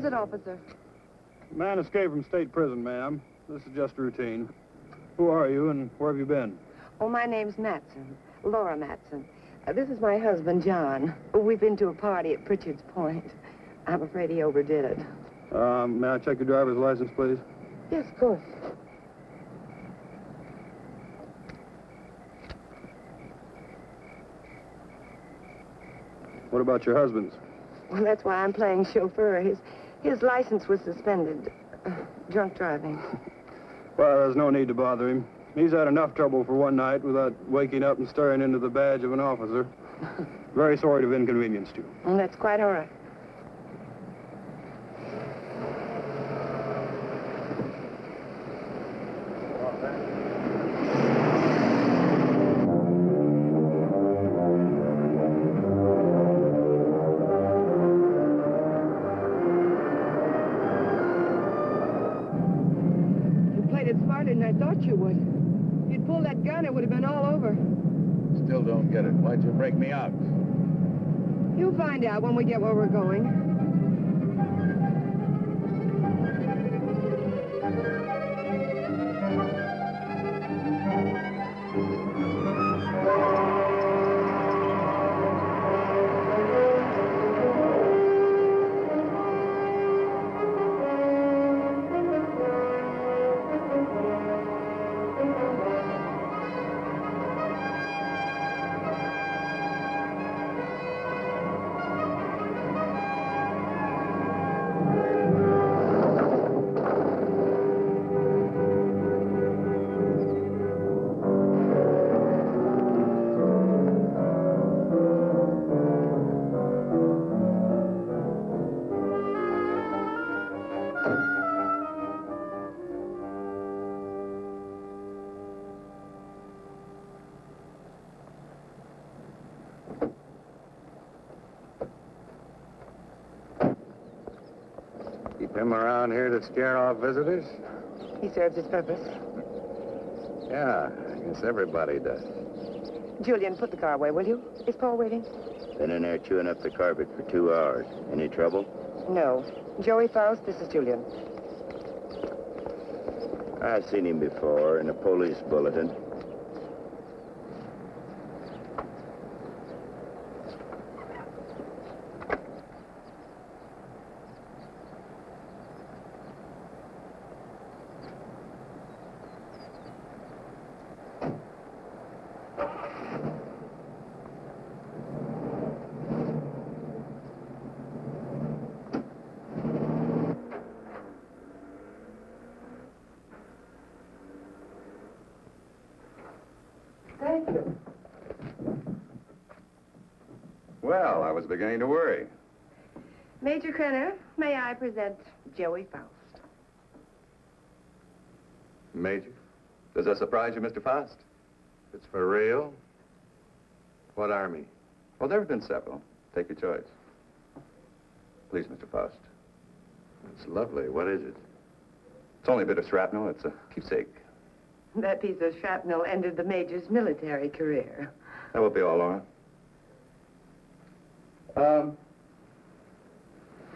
it, officer? Man escaped from state prison, ma'am. This is just routine. Who are you and where have you been? Oh, my name's Matson. Laura Matson. This is my husband, John. We've been to a party at Pritchard's Point. I'm afraid he overdid it. May I check your driver's license, please? Yes, of course. What about your husband's? Well, that's why I'm playing chauffeur. His license was suspended. Drunk driving. Well, there's no need to bother him. He's had enough trouble for one night without waking up and staring into the badge of an officer. Very sorry to have inconvenienced you. Well, that's quite all right. I thought you would. If you'd pulled that gun, it would have been all over. Still don't get it. Why'd you break me out? You'll find out when we get where we're going. Keep him around here to scare off visitors? He serves his purpose. Yeah, I guess everybody does. Julian, put the car away, will you? Is Paul waiting? Been in there chewing up the carpet for 2 hours. Any trouble? No. Joey Faust, this is Julian. I've seen him before in a police bulletin. Thank you. Well, I was beginning to worry. Major Krenner, may I present Joey Faust? Major? Does that surprise you, Mr. Faust? It's for real? What army? Well, there have been several. Take your choice. Please, Mr. Faust. It's lovely. What is it? It's only a bit of shrapnel. It's a keepsake. That piece of shrapnel ended the Major's military career. That will be all, Laura.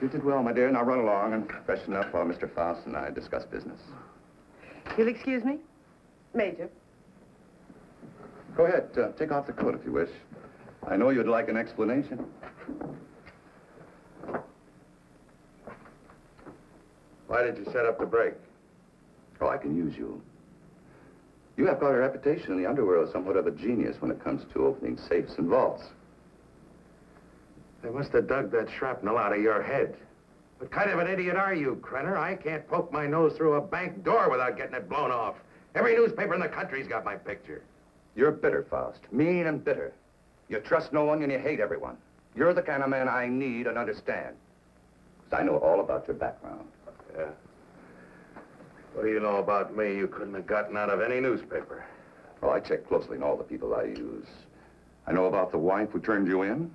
You did well, my dear. Now run along and freshen up while Mr. Faust and I discuss business. You'll excuse me? Major. Go ahead. Take off the coat if you wish. I know you'd like an explanation. Why did you set up the break? Oh, I can use you. You have got a reputation in the underworld as somewhat of a genius when it comes to opening safes and vaults. They must have dug that shrapnel out of your head. What kind of an idiot are you, Krenner? I can't poke my nose through a bank door without getting it blown off. Every newspaper in the country's got my picture. You're bitter, Faust. Mean and bitter. You trust no one and you hate everyone. You're the kind of man I need and understand. 'Cause I know all about your background. Yeah? What do you know about me you couldn't have gotten out of any newspaper? Oh, I check closely on all the people I use. I know about the wife who turned you in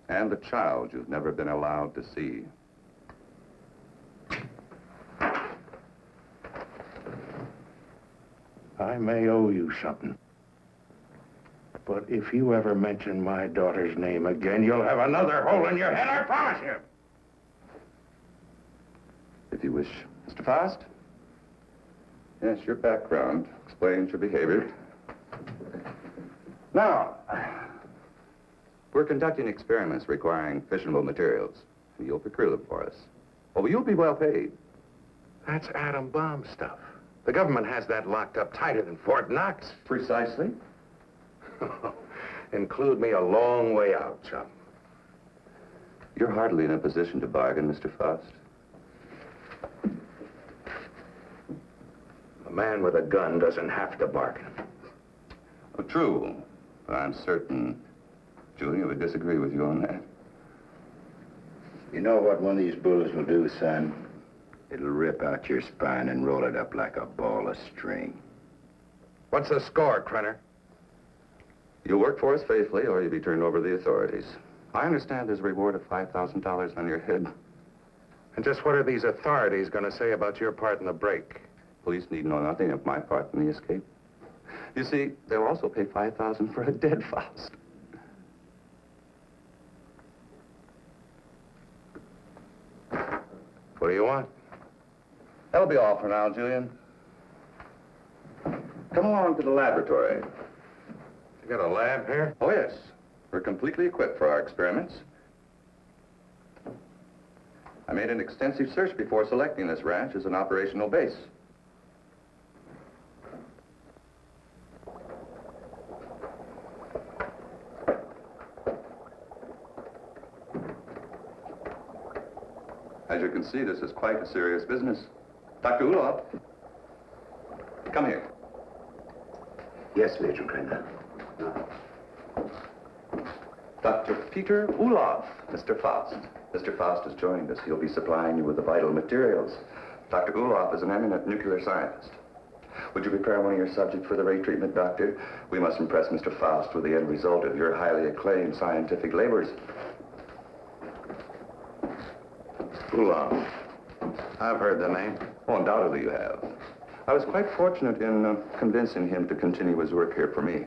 and the child you've never been allowed to see. I may owe you something. But if you ever mention my daughter's name again, you'll have another hole in your head, I promise you. if you wish. Mr. Faust? Yes, your background explains your behavior. Now, we're conducting experiments requiring fissionable materials. You'll procure them for us. Oh, you'll be well paid. That's atom bomb stuff. The government has that locked up tighter than Fort Knox. Precisely. Include me a long way out, chum. You're hardly in a position to bargain, Mr. Faust. A man with a gun doesn't have to bargain. Oh, true. But I'm certain Julia would disagree with you on that. You know what one of these bullets will do, son? It'll rip out your spine and roll it up like a ball of string. What's the score, Krenner? You'll work for us faithfully, or you'll be turned over to the authorities. I understand there's a reward of $5,000 on your head. And just what are these authorities going to say about your part in the break? Police need know nothing of my part in the escape. You see, they'll also pay $5,000 for a dead Faust. What do you want? That'll be all for now, Julian. Come along to the laboratory. You got a lab here? Oh, yes. We're completely equipped for our experiments. I made an extensive search before selecting this ranch as an operational base. As you can see, this is quite a serious business. Dr. Ulof, come here. Yes, Major Krenner. Dr. Peter Ulof, Mr. Faust. Mr. Faust has joined us. He'll be supplying you with the vital materials. Dr. Ulof is an eminent nuclear scientist. Would you prepare one of your subjects for the ray treatment, Doctor? We must impress Mr. Faust with the end result of your highly acclaimed scientific labors. Ulof. I've heard the name. Oh, undoubtedly you have. I was quite fortunate in convincing him to continue his work here for me.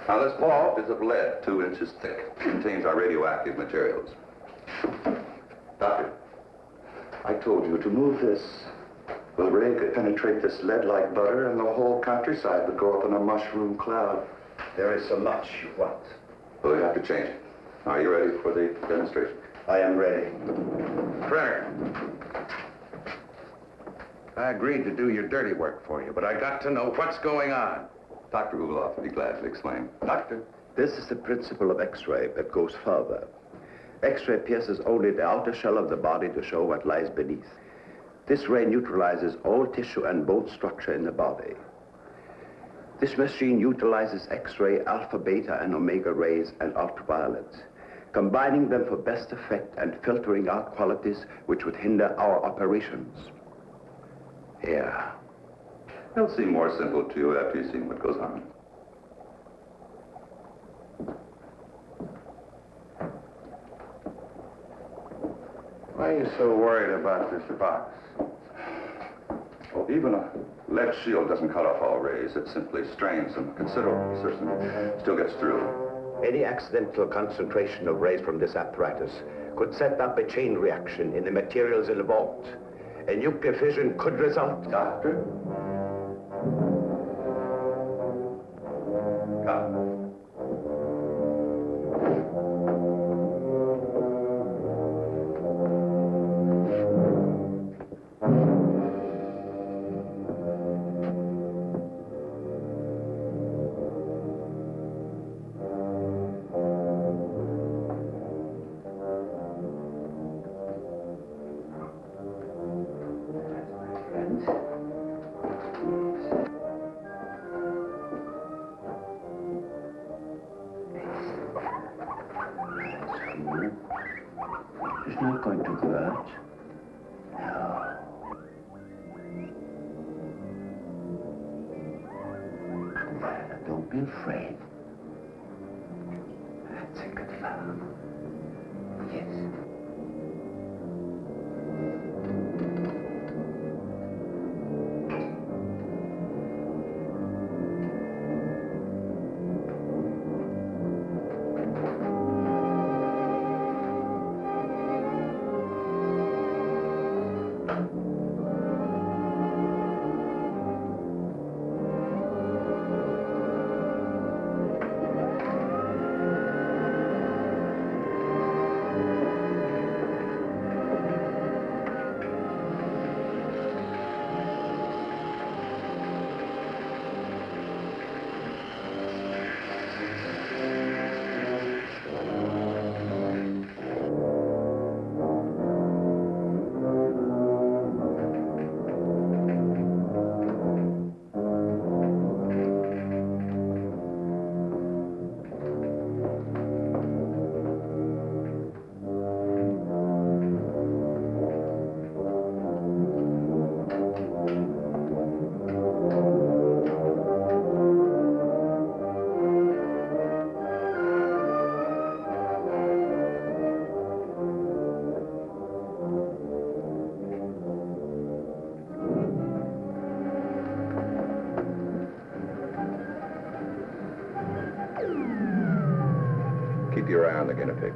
Now, this ball is of lead, 2 inches thick. It contains our radioactive materials. Doctor, I told you to move this. Well, the ray could penetrate this lead like butter, and the whole countryside would go up in a mushroom cloud. There is so much you want. Well, we have to change it. Are you ready for the demonstration? I am ready. Krenner. I agreed to do your dirty work for you, but I got to know what's going on. Dr. Ulof would be glad to explain. Doctor? This is the principle of X-ray that goes further. X-ray pierces only the outer shell of the body to show what lies beneath. This ray neutralizes all tissue and bone structure in the body. This machine utilizes X-ray, alpha, beta, and omega rays and ultraviolet, combining them for best effect and filtering out qualities which would hinder our operations. Yeah. It'll seem more simple to you after you've seen what goes on. Why are you so worried about this box? Well, even a lead shield doesn't cut off all rays. It simply strains them considerably, so still gets through. Any accidental concentration of rays from this apparatus could set up a chain reaction in the materials in the vault. A nuclear fission could result. Doctor? Come. It's not going to hurt. No. Don't be afraid. That's a good fellow. Yes. Keep your eye on the guinea pig.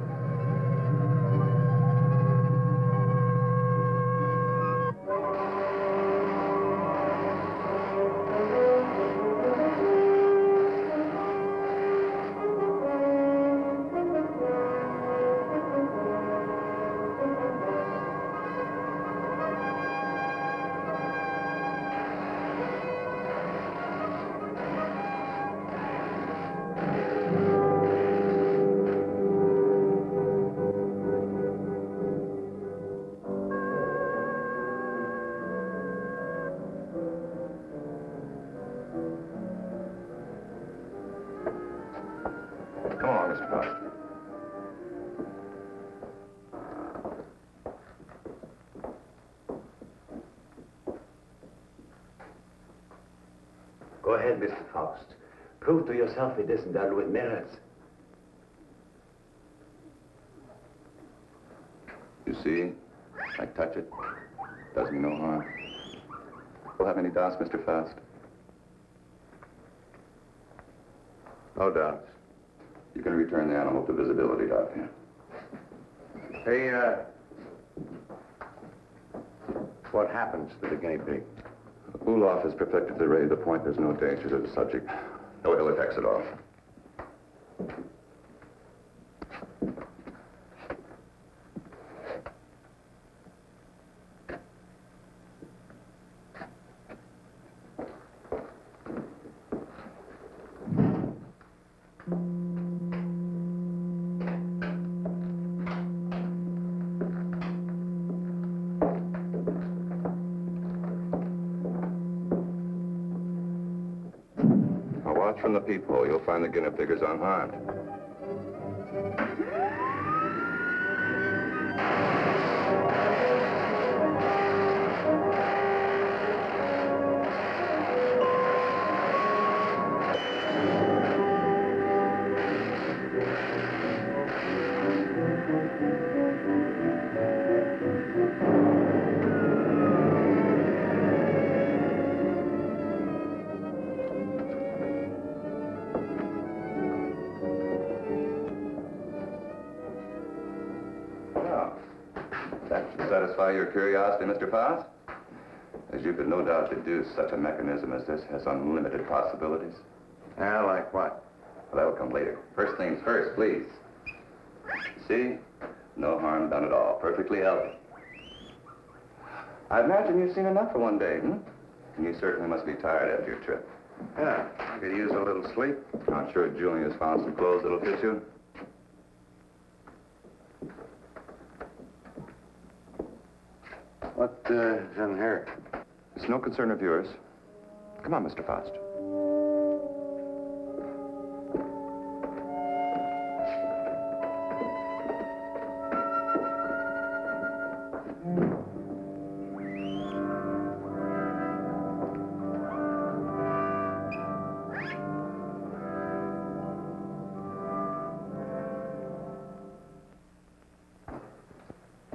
Come on, Mr. Faust. Go ahead, Mr. Faust. Prove to yourself it isn't done with mirrors. You see? I touch it. Does me no harm. We'll have any doubts, Mr. Faust? No doubts. You can return the animal to visibility, Doctor. Hey, what happens to the guinea pig? Ulmer has perfected the ray to the point there's no danger to the subject. No ill effects at all. Watch from the peephole. You'll find the guinea pig is unharmed. That should satisfy your curiosity, Mr. Faust. As you could no doubt deduce, such a mechanism as this has unlimited possibilities. Yeah, like what? Well, that'll come later. First things first, please. See? No harm done at all. Perfectly healthy. I imagine you've seen enough for one day, hmm? And you certainly must be tired after your trip. Yeah, I could use a little sleep. I'm sure Julia's found some clothes that'll fit you. What is in here? It's no concern of yours. Come on, Mr. Faust.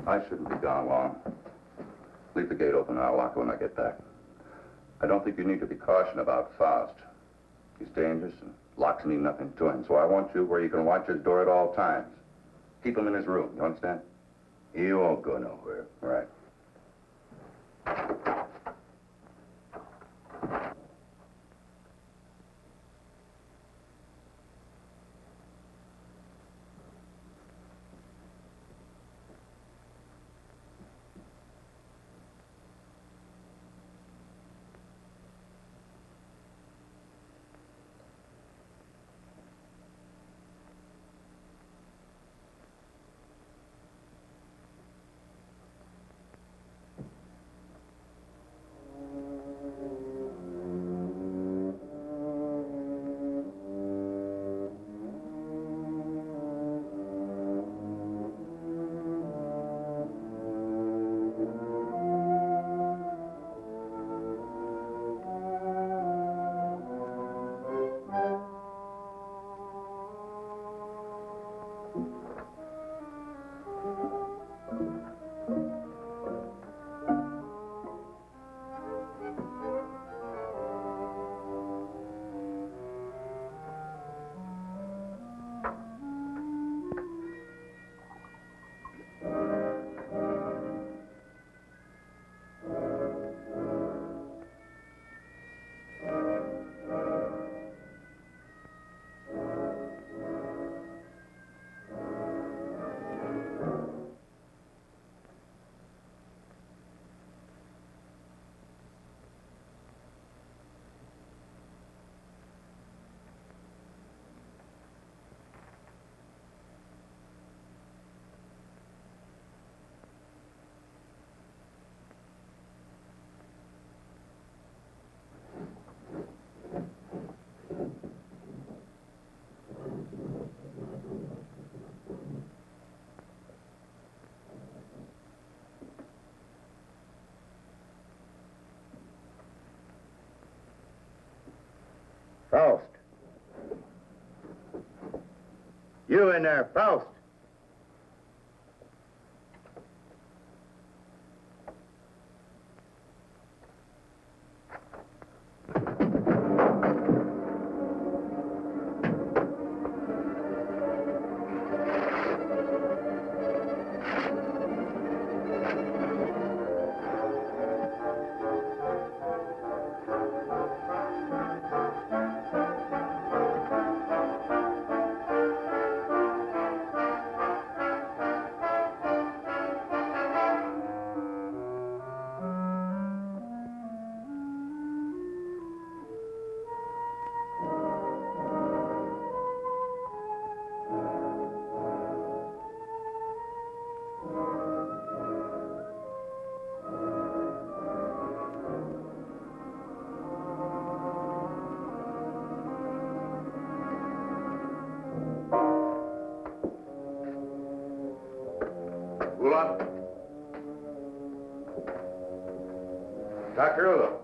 I shouldn't be gone long. Leave the gate open and I'll lock it when I get back. I don't think you need to be cautious about Faust. He's dangerous and locks mean nothing to him, so I want you where you can watch his door at all times. Keep him in his room, you understand? He won't go nowhere. All right. You in there, Faust. Ulmer. Dr. Ulmer.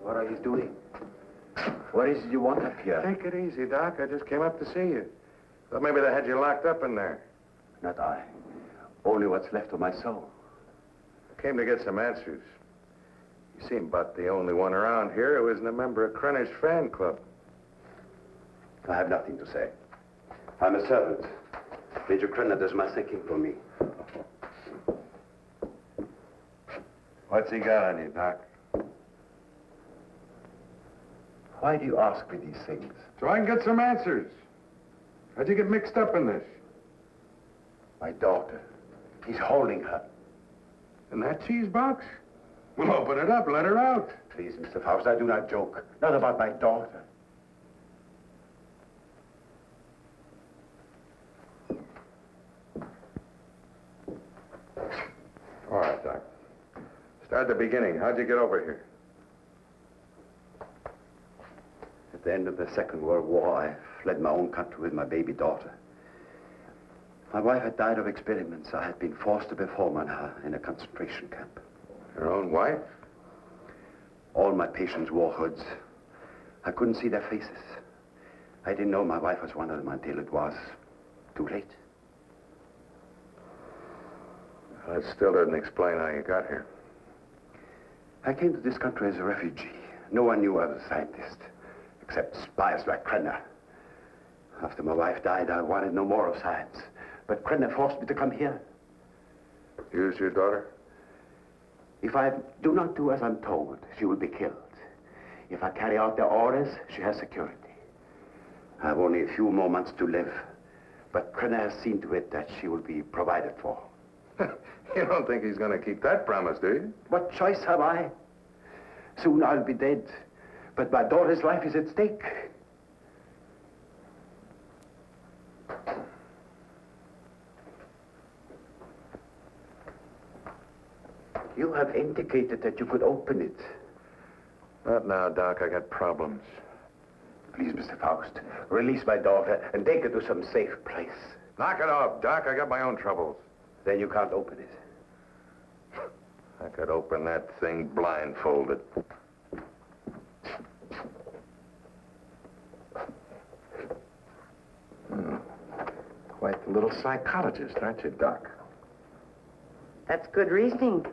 What are you doing? What is it you want up here? Take it easy, Doc. I just came up to see you. Thought maybe they had you locked up in there. Not I. Only what's left of my soul. I came to get some answers. You seem about the only one around here who isn't a member of Krenner's fan club. I have nothing to say. I'm a servant. Major Krenner does my thinking for me. What's he got on you, Doc? Why do you ask me these things? So I can get some answers. How'd you get mixed up in this? My daughter. He's holding her. In that cheese box? Well, open it up. Let her out. Please, Mr. Faust, I do not joke. Not about my daughter. All right, Doc. Start at the beginning. How'd you get over here? At the end of the Second World War, I fled my own country with my baby daughter. My wife had died of experiments. I had been forced to perform on her in a concentration camp. Your own wife? All my patients wore hoods. I couldn't see their faces. I didn't know my wife was one of them until it was too late. That still doesn't explain how you got here. I came to this country as a refugee. No one knew I was a scientist, except spies like Krenner. After my wife died, I wanted no more of science. But Krenner forced me to come here. Use your daughter? If I do not do as I'm told, she will be killed. If I carry out their orders, she has security. I have only a few more months to live. But Krenner has seen to it that she will be provided for. You don't think he's going to keep that promise, do you? What choice have I? Soon I'll be dead. But my daughter's life is at stake. You have indicated that you could open it. Not now, Doc. I got problems. Please, Mr. Faust, release my daughter and take her to some safe place. Knock it off, Doc. I got my own troubles. Then you can't open it. I could open that thing blindfolded. Quite the little psychologist, aren't you, Doc? That's good reasoning.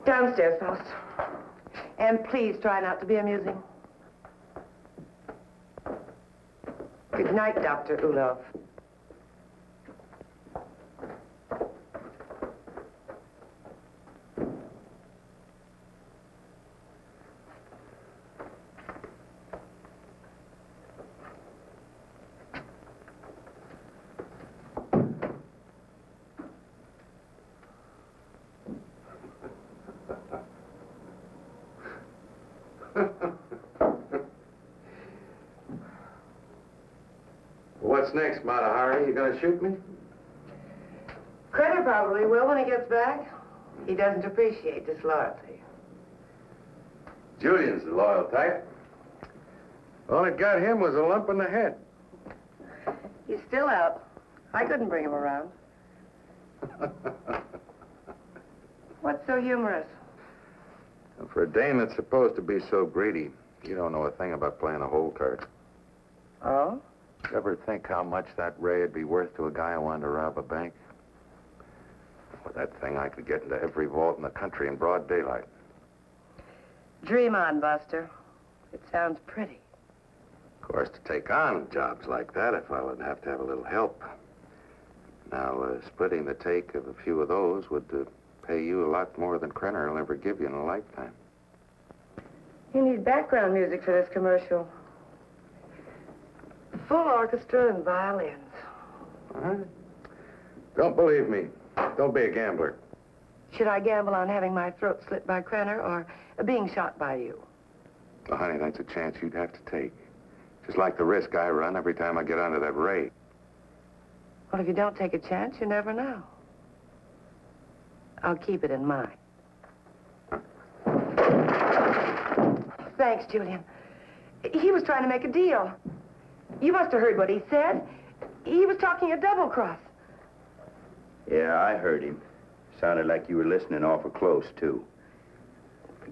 Downstairs, Faust. And please try not to be amusing. Good night, Dr. Ulmer. What's next, Mata Hari? You gonna shoot me? Krenner probably will when he gets back. He doesn't appreciate disloyalty. Julian's the loyal type. All it got him was a lump in the head. He's still out. I couldn't bring him around. What's so humorous? For a dame that's supposed to be so greedy, you don't know a thing about playing a hole card. Oh? You ever think how much that ray would be worth to a guy who wanted to rob a bank? With that thing, I could get into every vault in the country in broad daylight. Dream on, Buster. It sounds pretty. Of course, to take on jobs like that, a fellow would have to have a little help. Now, splitting the take of a few of those would pay you a lot more than Krenner will ever give you in a lifetime. You need background music for this commercial. Full orchestra and violins. All right. Don't believe me. Don't be a gambler. Should I gamble on having my throat slit by Krenner or being shot by you? Well, honey, that's a chance you'd have to take. Just like the risk I run every time I get onto that ray. Well, if you don't take a chance, you never know. I'll keep it in mind. Thanks, Julian. He was trying to make a deal. You must have heard what he said. He was talking a double cross. Yeah, I heard him. Sounded like you were listening awful close, too.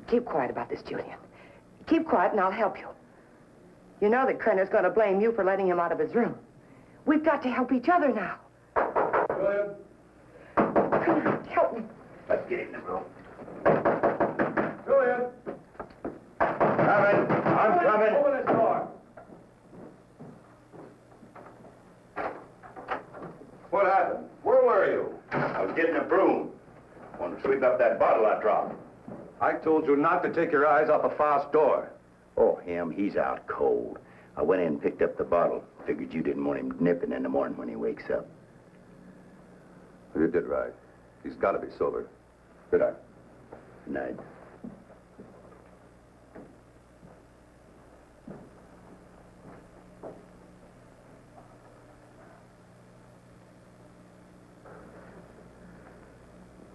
Keep quiet about this, Julian. Keep quiet and I'll help you. You know that Krenner's going to blame you for letting him out of his room. We've got to help each other now. Julian? Krenner, help me. Let's get in the room. Julian? Coming. I'm coming. Open this door. What happened? Where were you? I was getting a broom. Want to sweep up that bottle I dropped. I told you not to take your eyes off of Faust's door. Oh, him, he's out cold. I went in and picked up the bottle. Figured you didn't want him nipping in the morning when he wakes up. You did right. He's got to be sober. Good night. Good night.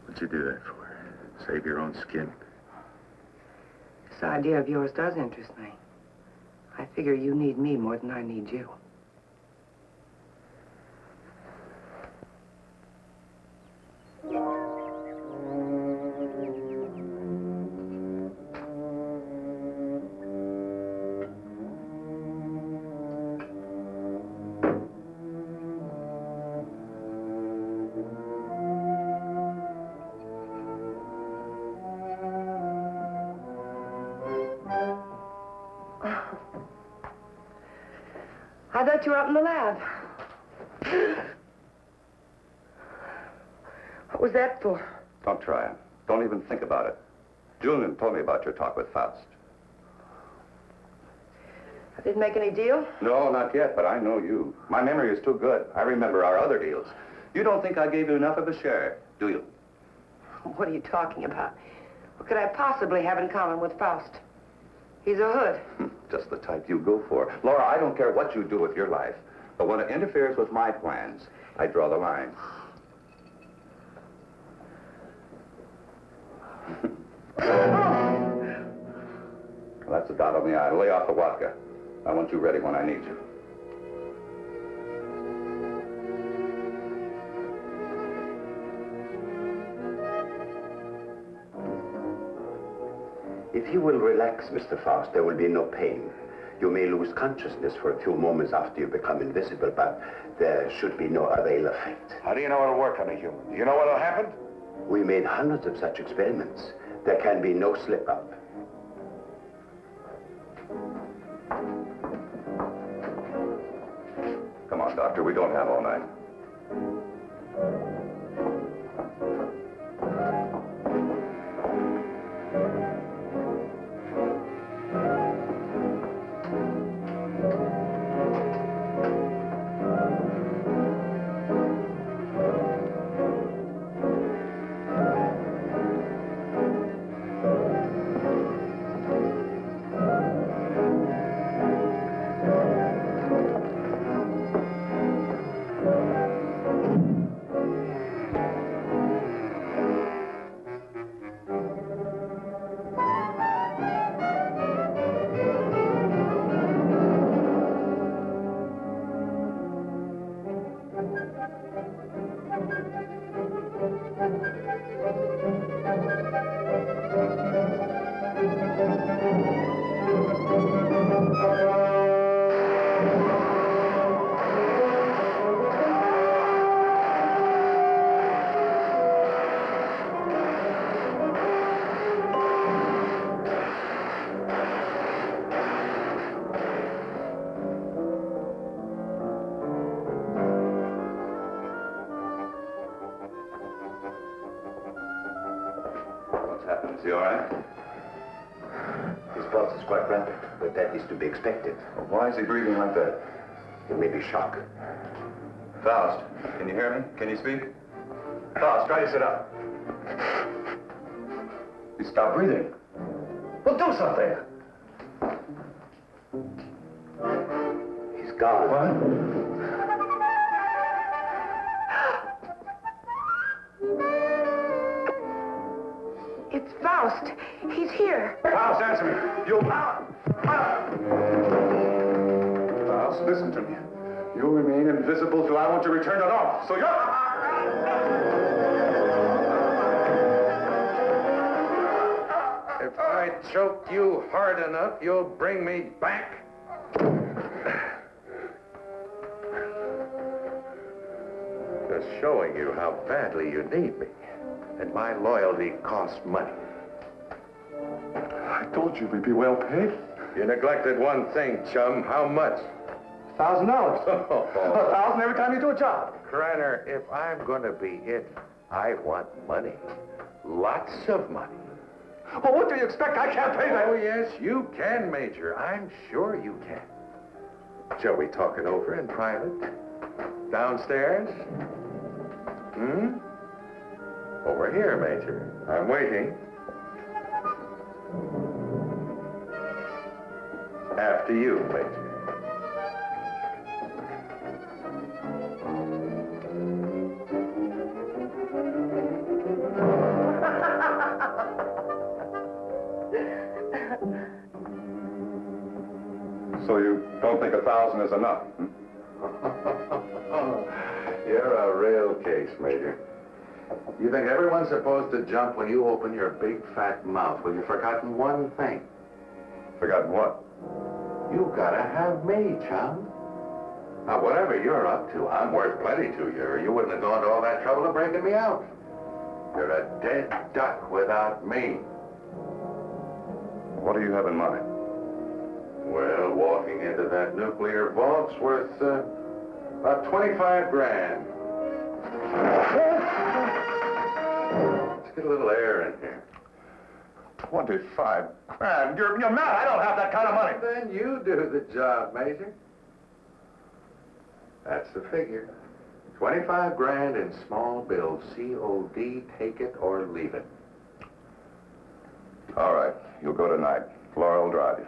What'd you do that for? Save your own skin. This idea of yours does interest me. I figure you need me more than I need you. I thought you were up in the lab. What was that for? Don't try it. Don't even think about it. Julian told me about your talk with Faust. I didn't make any deal? No, not yet, but I know you. My memory is too good. I remember our other deals. You don't think I gave you enough of a share, do you? What are you talking about? What could I possibly have in common with Faust? He's a hood. Just the type you go for. Laura, I don't care what you do with your life, but when it interferes with my plans, I draw the line. Well, that's a dot on the I. Lay off the vodka. I want you ready when I need you. If you will relax, Mr. Faust, there will be no pain. You may lose consciousness for a few moments after you become invisible, but there should be no other ill effect. How do you know it'll work on a human? Do you know what'll happen? We made hundreds of such experiments. There can be no slip-up. Come on, Doctor. We don't have all night. What's happened? Is he all right? His pulse is quite rapid, but that is to be expected. Well, why is he breathing like that? It may be shock. Faust, can you hear me? Can you speak? Faust, try to sit up. He stopped breathing. Well, do something. He's gone. What? It's Faust. He's here. Faust, answer me. You... Faust, listen to me. You'll remain invisible till I want you returned to normal. So you're... If I choke you hard enough, you'll bring me back. Just showing you how badly you need me. And my loyalty costs money. I told you we'd be well paid. You neglected one thing, chum. How much? $1,000. $1,000 every time you do a job. Krenner, if I'm going to be it, I want money. Lots of money. Well, what do you expect? I can't pay that. Oh, yes, you can, Major. I'm sure you can. Shall we talk it over in private? Downstairs? Hmm? Over here, Major. I'm waiting. After you, Major. So you don't think 1,000 is enough? You're a real case, Major. You think everyone's supposed to jump when you open your big fat mouth. Well, you've forgotten one thing. Forgotten what? You gotta have me, chum. Now, whatever you're up to, I'm worth plenty to you, or you wouldn't have gone to all that trouble of breaking me out. You're a dead duck without me. What do you have in mind? Well, walking into that nuclear vault's worth about 25 grand. Let's get a little air in here. 25 grand? You're mad. I don't have that kind of money. Then you do the job, Major. That's the figure. 25 grand in small bills. COD, take it or leave it. All right. You'll go tonight. Laura will drive you.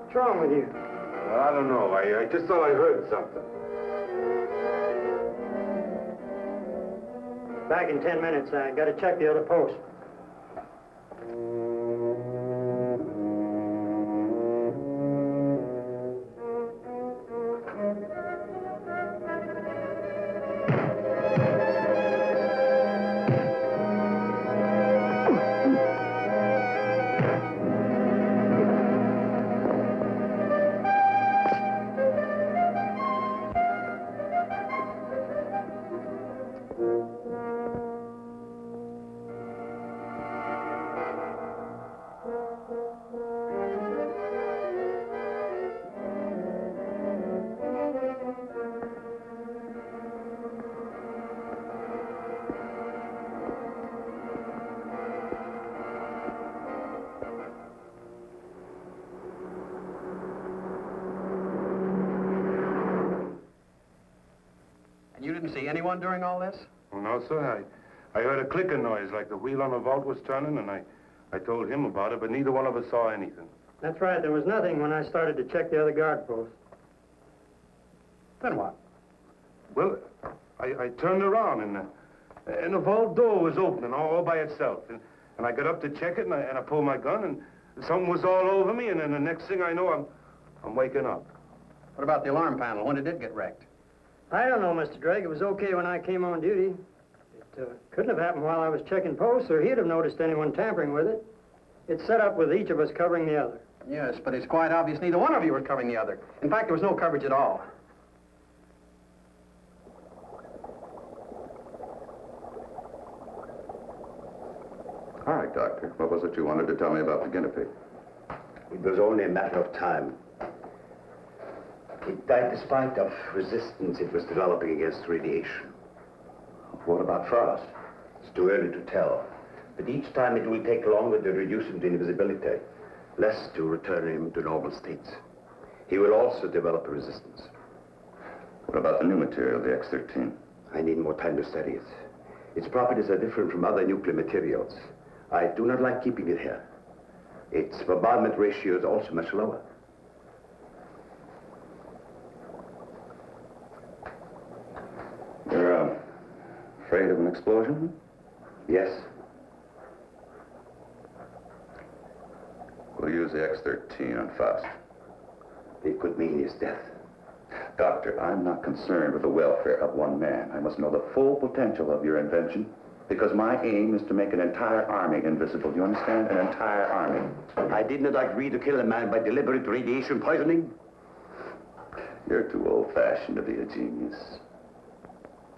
What's wrong with you? Well, I don't know. I just thought I heard something. Back in 10 minutes. I got to check the other post. see anyone during all this? Well, no, sir. I heard a clicking noise like the wheel on a vault was turning, and I told him about it, but neither one of us saw anything. That's right. There was nothing when I started to check the other guard post. Then what? Well, I turned around, and the vault door was opening all by itself. And I got up to check it, and I pulled my gun, and something was all over me, and then the next thing I know, I'm waking up. What about the alarm panel? When did it get wrecked? I don't know, Mr. Drake. It was okay when I came on duty. It couldn't have happened while I was checking posts, or he'd have noticed anyone tampering with it. It's set up with each of us covering the other. Yes, but it's quite obvious neither one of you was covering the other. In fact, there was no coverage at all. All right, Doctor. What was it you wanted to tell me about the guinea pig? It was only a matter of time. It died despite of resistance it was developing against radiation. What about Faust? It's too early to tell. But each time it will take longer to reduce him to invisibility, less to return him to normal states. He will also develop a resistance. What about the new material, the X-13? I need more time to study it. Its properties are different from other nuclear materials. I do not like keeping it here. Its bombardment ratio is also much lower. You're afraid of an explosion? Yes. We'll use the X-13 on Faust. It could mean his death. Doctor, I'm not concerned with the welfare of one man. I must know the full potential of your invention, because my aim is to make an entire army invisible. Do you understand? An entire army. I did not agree to kill a man by deliberate radiation poisoning. You're too old-fashioned to be a genius.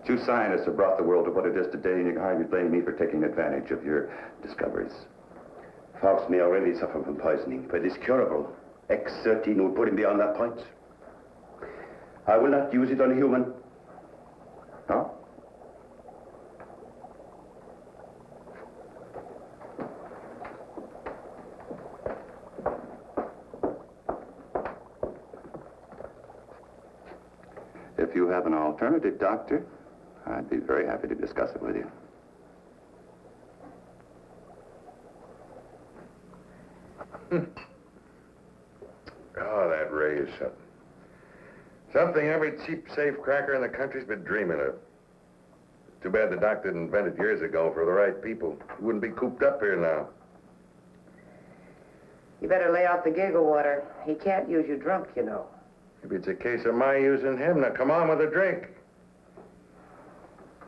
You scientists have brought the world to what it is today, and you can hardly blame me for taking advantage of your discoveries. Faust may already suffer from poisoning, but it's curable. X-13 will put him beyond that point. I will not use it on a human. No? If you have an alternative, Doctor, I'd be very happy to discuss it with you. Oh, that ray is something. Something every cheap safecracker in the country's been dreaming of. Too bad the doc didn't invent it years ago for the right people. He wouldn't be cooped up here now. You better lay off the giggle water. He can't use you drunk, you know. Maybe it's a case of my using him. Now, come on with a drink.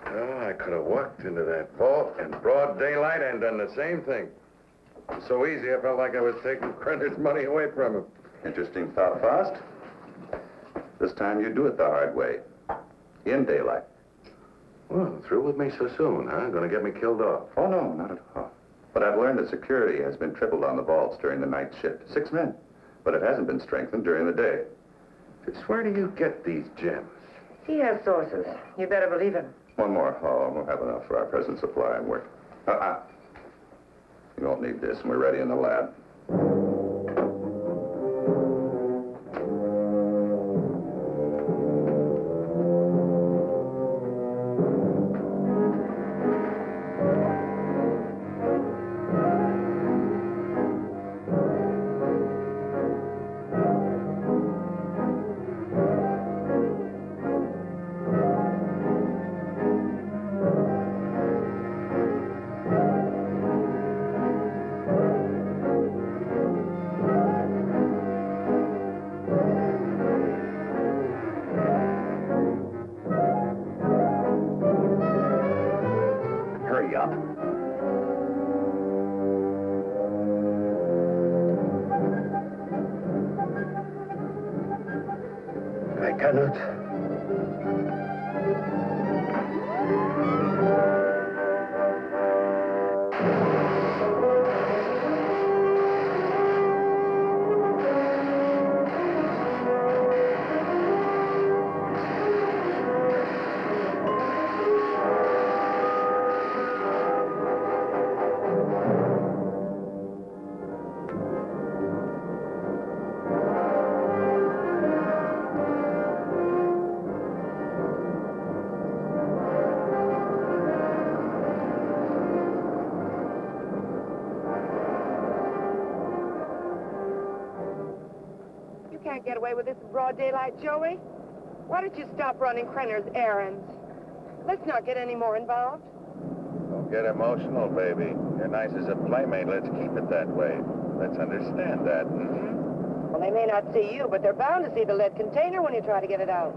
Oh, I could have walked into that vault in broad daylight and done the same thing. It was so easy, I felt like I was taking Krenner's money away from him. Interesting thought, Faust. This time you do it the hard way. In daylight. Well, through with me so soon, huh? Gonna get me killed off. Oh, no, not at all. But I've learned that security has been tripled on the vaults during the night shift. 6 men. But it hasn't been strengthened during the day. Just where do you get these gems? He has sources. You better believe him. One more haul. We'll have enough for our present supply and work. You won't need this, and we're ready in the lab. Hurry up. I cannot. can't get away with this in broad daylight, Joey. Why don't you stop running Krenner's errands? Let's not get any more involved. Don't get emotional, baby. You're nice as a playmate. Let's keep it that way. Let's understand that. Well, they may not see you, but they're bound to see the lead container when you try to get it out.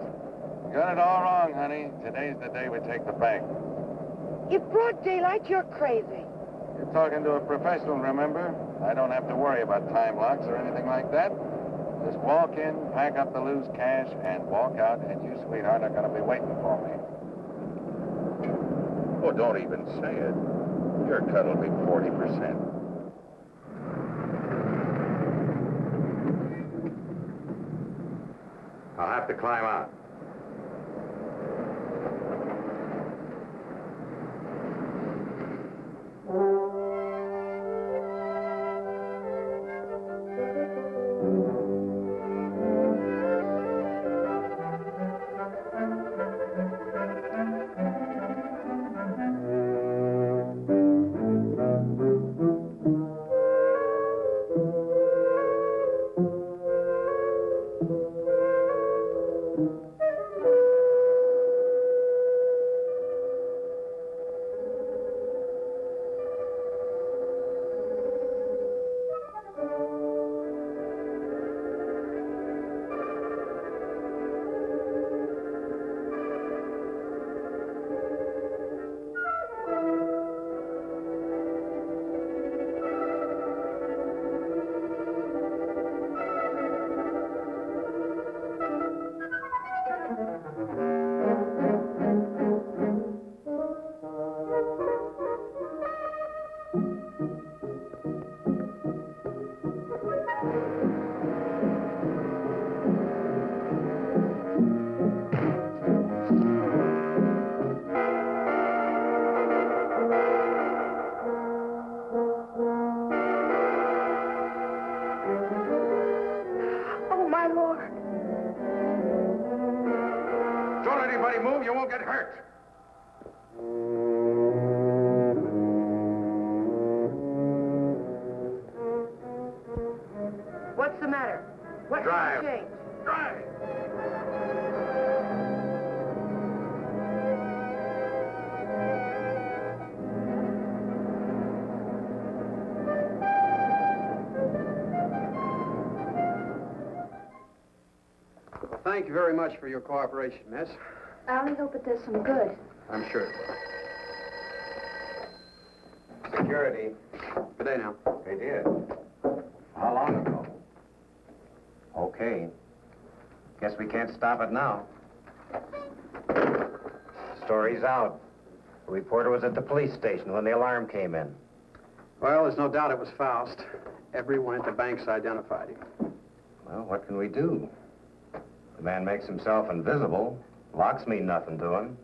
You got it all wrong, honey. Today's the day we take the bank. In broad daylight, you're crazy. You're talking to a professional, remember? I don't have to worry about time locks or anything like that. Just walk in, pack up the loose cash, and walk out, and you, sweetheart, are going to be waiting for me. Oh, don't even say it. Your cut will be 40%. I'll have to climb out. Oh, my Lord. Don't let anybody move, you won't get hurt. What's the matter? What's Drive. the change? Drive! Well, thank you very much for your cooperation, miss. I only hope it does some good. I'm sure. Security. Good day now. They did. How long ago? Okay. Guess we can't stop it now. Story's out. The reporter was at the police station when the alarm came in. Well, there's no doubt it was Faust. Everyone at the bank's identified him. Well, what can we do? The man makes himself invisible. Locks mean nothing to him.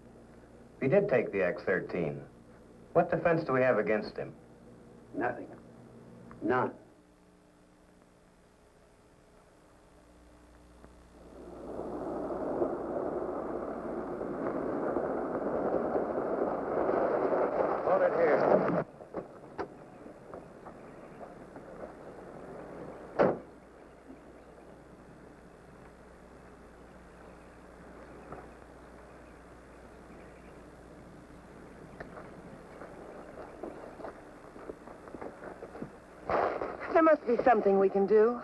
If he did take the X-13, what defense do we have against him? Nothing. None. Hold it here. There must be something we can do.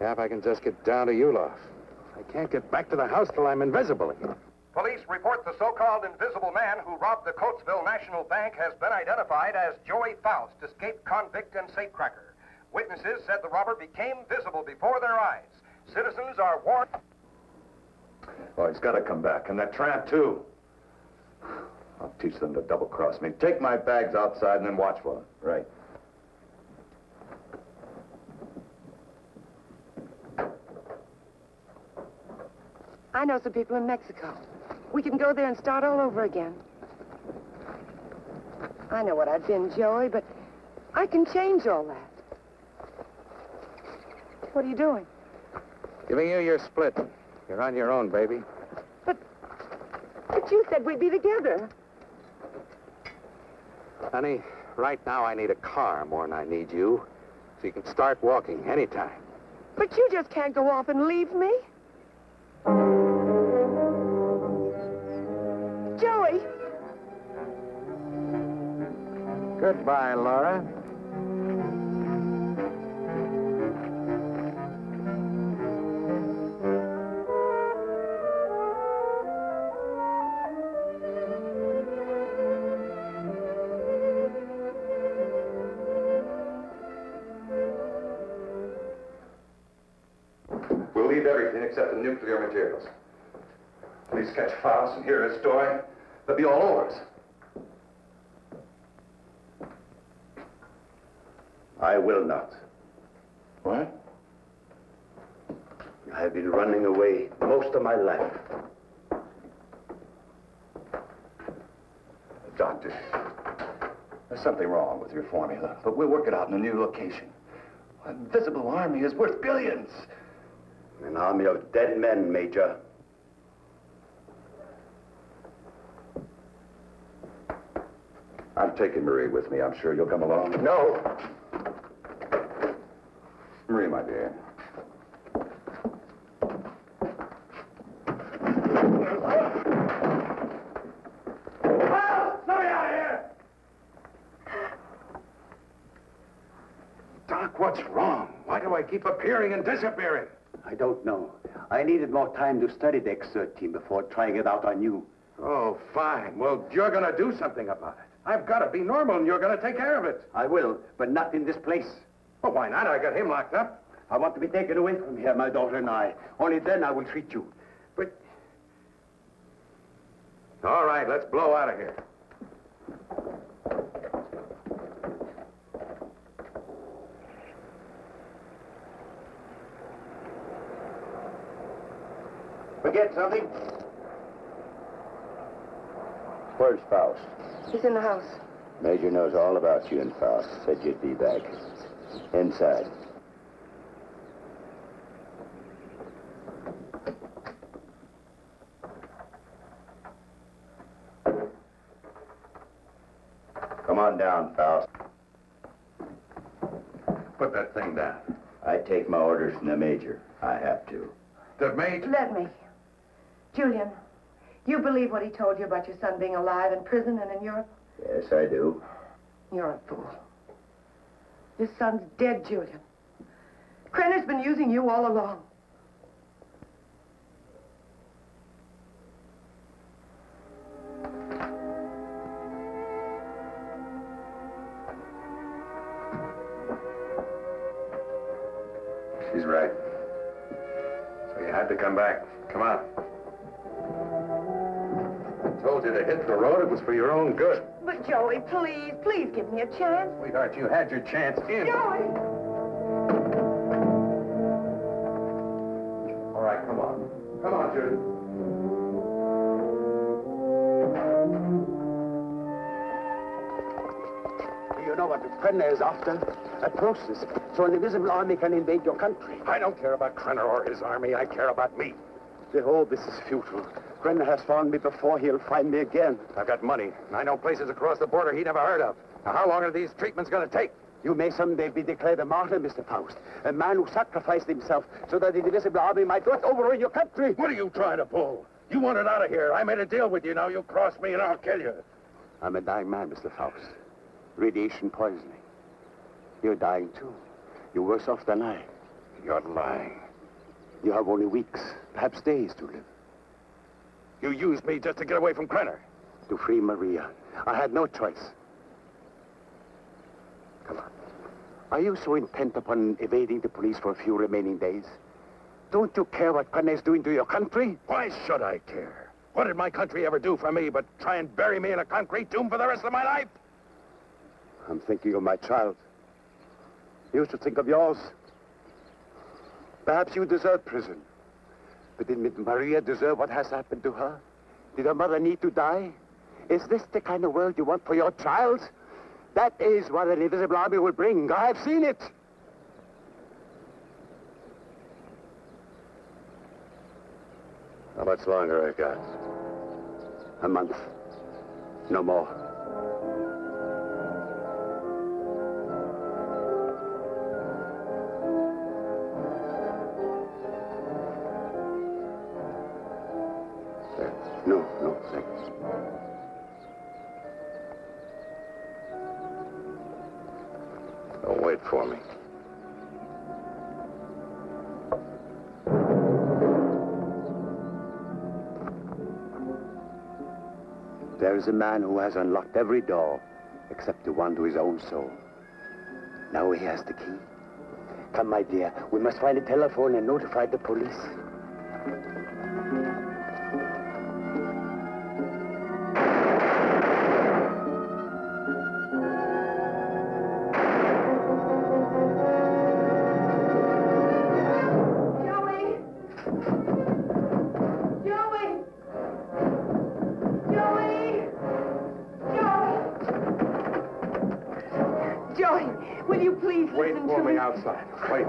Yeah, if I can just get down to Ulof. I can't get back to the house till I'm invisible again. Police report the so-called invisible man who robbed the Coatesville National Bank has been identified as Joey Faust, escaped convict and safecracker. Witnesses said the robber became visible before their eyes. Citizens are warned. Oh, he's got to come back. And that tramp, too. I'll teach them to double-cross me. Take my bags outside and then watch for them. Right. I know some people in Mexico. We can go there and start all over again. I know what I've been, Joey, but I can change all that. What are you doing? Giving you your split. You're on your own, baby. But you said we'd be together. Honey, right now I need a car more than I need you. So you can start walking anytime. But you just can't go off and leave me. Joey! Goodbye, Laura. We'll leave everything except the nuclear materials. Please catch Faust and hear his story. They'll be all over us. I will not. What? I have been running away most of my life. Doctor, there's something wrong with your formula, but we'll work it out in a new location. An invisible army is worth billions. An army of dead men, Major. I'm taking Marie with me. I'm sure you'll come along. No. Marie, my dear. Let me out of here! Doc, what's wrong? Why do I keep appearing and disappearing? I don't know. I needed more time to study the X-Cert team before trying it out on you. Oh, fine. Well, you're going to do something about it. I've got to be normal, and you're going to take care of it. I will, but not in this place. Well, why not? I got him locked up. I want to be taken away from here, my daughter and I. Only then I will treat you. But... All right, let's blow out of here. Forget something? Where's Faust? He's in the house. Major knows all about you and Faust. Said you'd be back. Inside. Come on down, Faust. Put that thing down. I take my orders from the Major. I have to. The Major? Let me. Julian, you believe what he told you about your son being alive in prison and in Europe? Yes, I do. You're a fool. Your son's dead, Julian. Krenner's been using you all along. She's right. So you had to come back. Come on. I told you to hit the road. It was for your own good. But Joey, please, please give me a chance. Sweetheart, you had your chance in. Joey! All right, come on. Come on, Judy. You know what Krenner is after? A process, so an invisible army can invade your country. I don't care about Krenner or his army. I care about me. Oh, this is futile. Krenner has found me before. He'll find me again. I've got money, and I know places across the border he never heard of. Now, how long are these treatments going to take? You may someday be declared a martyr, Mr. Faust. A man who sacrificed himself so that the invisible army might not overrun your country. What are you trying to pull? You want it out of here. I made a deal with you. Now you cross me and I'll kill you. I'm a dying man, Mr. Faust. Radiation poisoning. You're dying, too. You're worse off than I. You're lying. You have only weeks, perhaps days to live. You used me just to get away from Krenner. To free Maria. I had no choice. Come on. Are you so intent upon evading the police for a few remaining days? Don't you care what Krenner is doing to your country? Why should I care? What did my country ever do for me but try and bury me in a concrete tomb for the rest of my life? I'm thinking of my child. You should think of yours. Perhaps you deserve prison. But did Maria deserve what has happened to her? Did her mother need to die? Is this the kind of world you want for your child? That is what an invisible army will bring. I've seen it. How much longer I got? A month. No more. Oh, wait for me. There is a man who has unlocked every door except the one to his own soul. Now he has the key. Come, my dear. We must find a telephone and notify the police. Wait for me outside. Wait.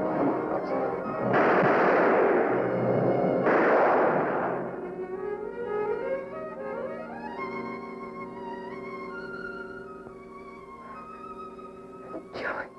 Joey.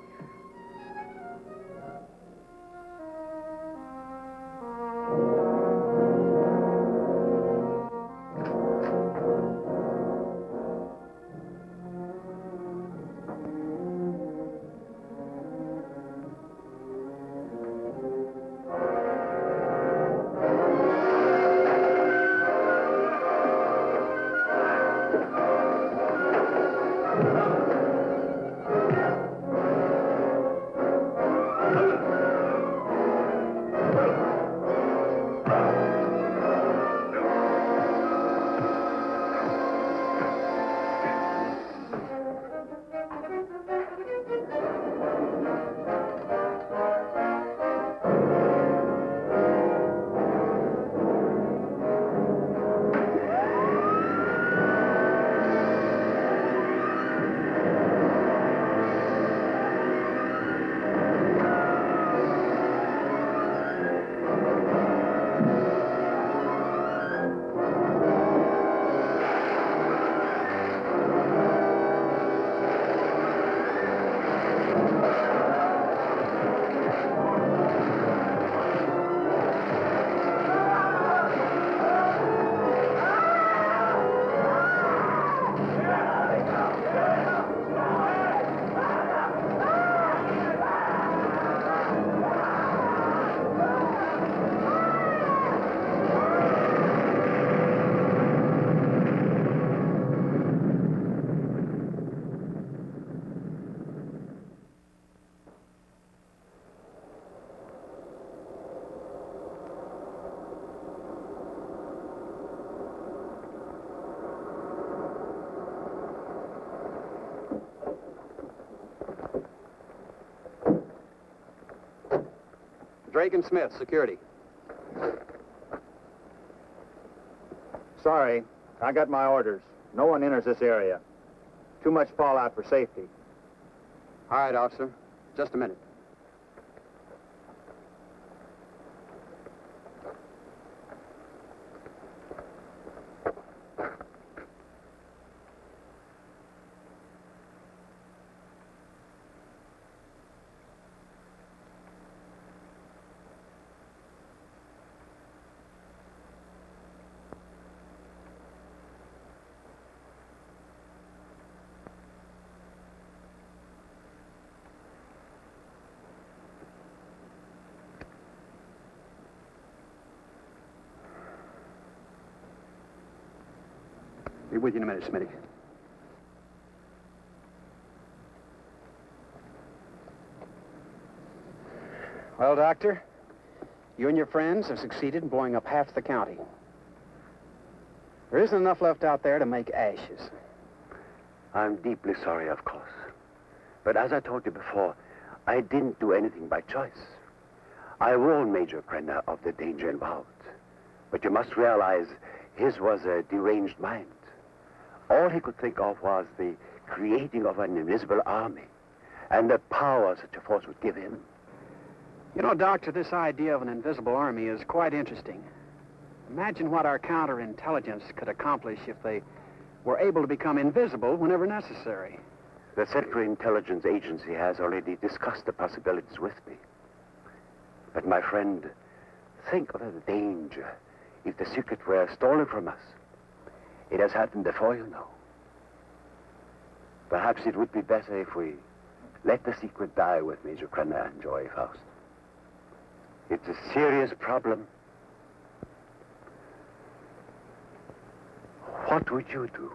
Drake and Smith, security. Sorry, I got my orders. No one enters this area. Too much fallout for safety. All right, officer. Just a minute. Be with you in a minute, Smitty. Well, Doctor, you and your friends have succeeded in blowing up half the county. There isn't enough left out there to make ashes. I'm deeply sorry, of course. But as I told you before, I didn't do anything by choice. I warned Major Krenner of the danger involved. But you must realize his was a deranged mind. All he could think of was the creating of an invisible army and the power such a force would give him. You know, Doctor, this idea of an invisible army is quite interesting. Imagine what our counterintelligence could accomplish if they were able to become invisible whenever necessary. The Central Intelligence Agency has already discussed the possibilities with me. But my friend, think of the danger if the secret were stolen from us. It has happened before, you know. Perhaps it would be better if we Let the secret die with Major Krenner and Joy Faust. It's a serious problem. What would you do?